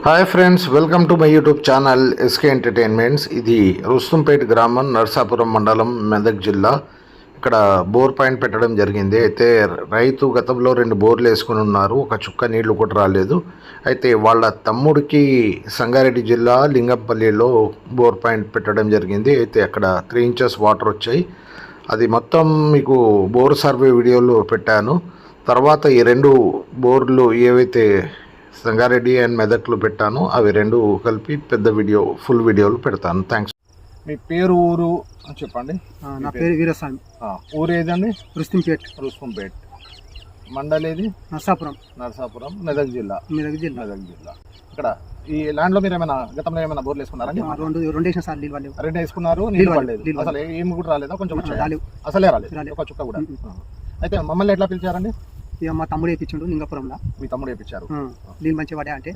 Hi friends, welcome to my YouTube channel SK entertainments. ఇది రుస్తుంపేట్ గ్రామం, నర్సాపురం మండలం, మెదక్ జిల్లా. ఇక్కడ బోర్ పాయింట్ పెట్టడం జరిగింది. అయితే రైతు గతంలో 2 బోర్లు వేసుకుని ఉన్నారు. ఒక చుక్క నీళ్లు కూడా రాలేదు. అయితే వాళ్ళ తమ్ముడికి సంగారెడ్డి జిల్లా లింగంపల్లిలో బోర్ పాయింట్ పెట్టడం జరిగింది. అయితే అక్కడ 3 ఇంచెస్ వాటర్ వచ్చాయి. అది మొత్తం మీకు బోర్ సర్వే వీడియోలో పెట్టాను. తర్వాత ఈ 2 బోర్లు ఏవైతే సంగారెడ్డి అండ్ మెదక్లో పెట్టాను, అవి 2 కలిపి పెద్ద వీడియో, ఫుల్ వీడియోలు పెడతాను. థ్యాంక్స్. మీ పేరు, ఊరు చెప్పండి. నా పేరు వీరస్వామి. ఊరు ఏదండి? రుస్తుంపేట్. రుస్తుంపేట్. మండల్ ఏది? నర్సాపురం. నర్సాపురం, మెదక్ జిల్లా. మెదక్ జిల్లా. ఇక్కడ ఈ ల్యాండ్ లో మీరు ఏమైనా గతంలో ఏమైనా బోర్లు వేసుకున్నారండి? రెండు వేసిన సార్ నీళ్ళు వాళ్ళు 2 వేసుకున్నారు, నీళ్ళు పడలేదు. అసలు ఏమి కూడా రాలేదా? కొంచెం అసలే రాలేదు, ఒక చుక్క కూడా. అయితే మమ్మల్ని ఎట్లా పిలిచారండి? ఇక మా తమ్ముడు వేయించిండు లింగపురంలో. మీ తమ్ముడు వేయించారు. నీళ్ళు మంచిగా పడే అంటే